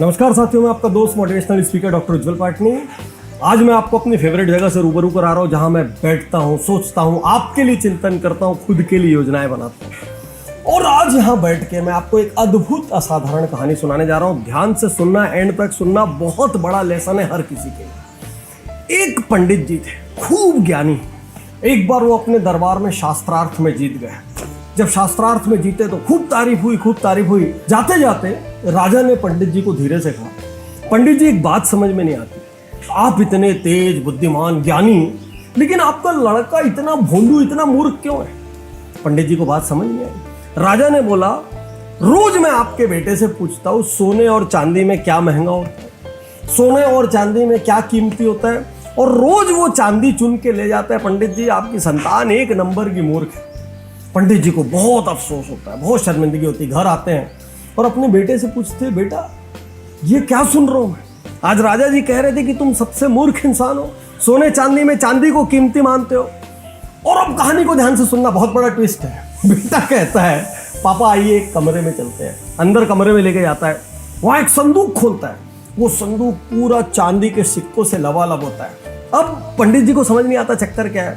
नमस्कार साथियों, मैं आपका दोस्त मोटिवेशनल स्पीकर डॉक्टर उज्जवल पाटनी। आज मैं आपको अपनी फेवरेट जगह से रूबरू करा रहा हूँ, जहाँ मैं बैठता हूँ, सोचता हूँ, आपके लिए चिंतन करता हूँ, खुद के लिए योजनाएं बनाता हूँ। और आज यहाँ बैठ के मैं आपको एक अद्भुत असाधारण कहानी सुनाने जा रहा हूँ। ध्यान से सुनना, एंड तक सुनना, बहुत बड़ा लेसन है हर किसी के लिए। एक पंडित जी थे, खूब ज्ञानी। एक बार वो अपने दरबार में शास्त्रार्थ में जीत गए। जब शास्त्रार्थ में जीते तो खूब तारीफ हुई। जाते जाते राजा ने पंडित जी को धीरे से कहा, पंडित जी एक बात समझ में नहीं आती, आप इतने तेज, बुद्धिमान, ज्ञानी, लेकिन आपका लड़का इतना भोंदू, इतना मूर्ख क्यों है? पंडित जी को बात समझ नहीं आई। राजा ने बोला, रोज मैं आपके बेटे से पूछता हूँ सोने और चांदी में क्या महंगा होता है, सोने और चांदी में क्या कीमती होता है, और रोज वो चांदी चुन के ले जाता है। पंडित जी, आपकी संतान एक नंबर की मूर्ख है। पंडित जी को बहुत अफसोस होता है, बहुत शर्मिंदगी होती है। घर आते हैं और अपने बेटे से पूछते हैं, बेटा ये क्या सुन रहा हूं मैं? आज राजा जी कह रहे थे कि तुम सबसे मूर्ख इंसान हो, सोने चांदी में चांदी को कीमती मानते हो। और अब कहानी को ध्यान से सुनना, बहुत बड़ा ट्विस्ट है। बेटा कहता है, पापा आइए एक कमरे में चलते हैं। अंदर कमरे में लेके जाता है, वहां एक संदूक खोलता है। वो संदूक पूरा चांदी के सिक्कों से लबालब होता है। अब पंडित जी को समझ नहीं आता चक्कर क्या है।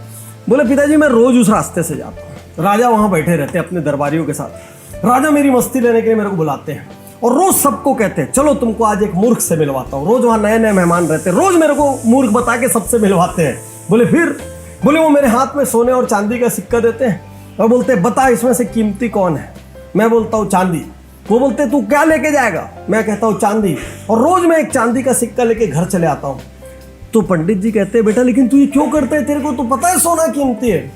बोले, पिताजी मैं रोज उस रास्ते से जाता हूँ। राजा वहां बैठे रहते हैं अपने दरबारियों के साथ। राजा मेरी मस्ती लेने के लिए मेरे को बुलाते हैं और रोज सबको कहते हैं, चलो तुमको आज एक मूर्ख से मिलवाता हूँ। रोज वहां नए नए मेहमान रहते हैं, रोज मेरे को मूर्ख बता के सबसे मिलवाते हैं। बोले फिर? बोले वो मेरे हाथ में सोने और चांदी का सिक्का देते हैं और बोलते हैं, बता इसमें से कीमती कौन है? मैं बोलता हूँ चांदी। वो बोलते तू क्या लेके जाएगा? मैं कहता हूँ चांदी। और रोज मैं एक चांदी का सिक्का लेके घर चले आता हूँ। तो पंडित जी कहते हैं, बेटा लेकिन तू ये क्यों करता है? तेरे को तो पता है सोना कीमती है।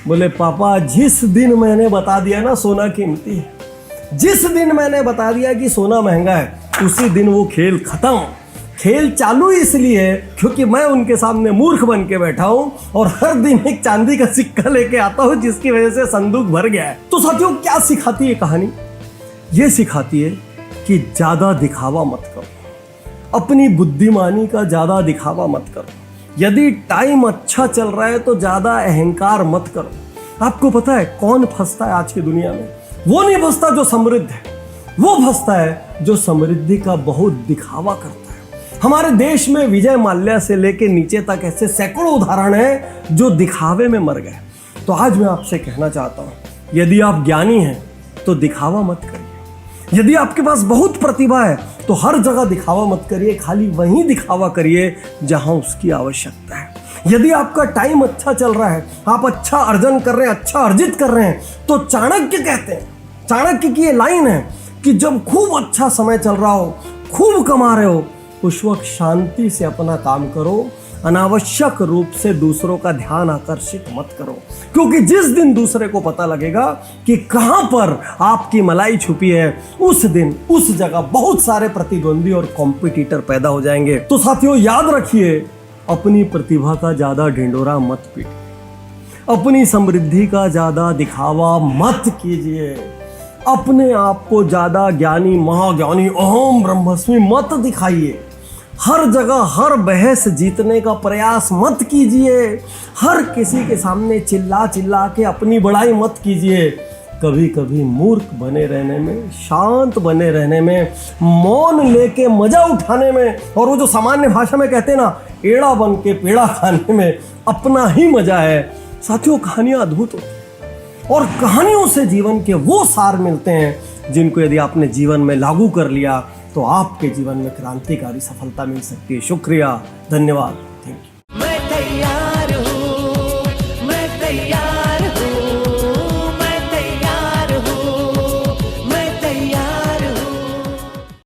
बोले, पापा जिस दिन मैंने बता दिया ना सोना कीमती है, जिस दिन मैंने बता दिया कि सोना महंगा है, उसी दिन वो खेल खत्म। खेल चालू इसलिए क्योंकि मैं उनके सामने मूर्ख बन के बैठा हूं और हर दिन एक चांदी का सिक्का लेके आता हूं, जिसकी वजह से संदूक भर गया है। तो साथियों, क्या सिखाती है कहानी? ये सिखाती है कि ज्यादा दिखावा मत करो, अपनी बुद्धिमानी का ज्यादा दिखावा मत करो। यदि टाइम अच्छा चल रहा है तो ज्यादा अहंकार मत करो। आपको पता है कौन फंसता है आज की दुनिया में? वो नहीं फंसता जो समृद्ध है, वो फंसता है जो समृद्धि का बहुत दिखावा करता है। हमारे देश में विजय माल्या से लेके नीचे तक ऐसे सैकड़ों उदाहरण हैं जो दिखावे में मर गए। तो आज मैं आपसे कहना चाहता हूं, यदि आप ज्ञानी हैं तो दिखावा मत करिए। यदि आपके पास बहुत प्रतिभा है तो हर जगह दिखावा मत करिए, खाली वहीं दिखावा करिए जहां उसकी आवश्यकता है। यदि आपका टाइम अच्छा चल रहा है, आप अच्छा अर्जन कर रहे हैं, अच्छा अर्जित कर रहे हैं, तो चाणक्य कहते हैं, चाणक्य की ये लाइन है कि जब खूब अच्छा समय चल रहा हो, खूब कमा रहे हो, उस वक्त शांति से अपना काम करो, अनावश्यक रूप से दूसरों का ध्यान आकर्षित मत करो। क्योंकि जिस दिन दूसरे को पता लगेगा कि कहां पर आपकी मलाई छुपी है, उस दिन उस जगह बहुत सारे प्रतिद्वंदी और कॉम्पिटिटर पैदा हो जाएंगे। तो साथियों, याद रखिए, अपनी प्रतिभा का ज्यादा ढिंडोरा मत पीटिए, अपनी समृद्धि का ज्यादा दिखावा मत कीजिए, अपने आप को ज्यादा ज्ञानी, महाज्ञानी, अहम ब्रह्मस्मि मत दिखाइए। हर जगह हर बहस जीतने का प्रयास मत कीजिए। हर किसी के सामने चिल्ला चिल्ला के अपनी बड़ाई मत कीजिए। कभी कभी मूर्ख बने रहने में, शांत बने रहने में, मौन लेके मजा उठाने में, और वो जो सामान्य भाषा में कहते हैं ना, एड़ा बन के पेड़ा खाने में अपना ही मजा है। साथियों, कहानियां अद्भुत होती हैं और कहानियों से जीवन के वो सार मिलते हैं जिनको यदि आपने जीवन में लागू कर लिया तो आपके जीवन में क्रांतिकारी सफलता मिल सकती है। शुक्रिया, धन्यवाद।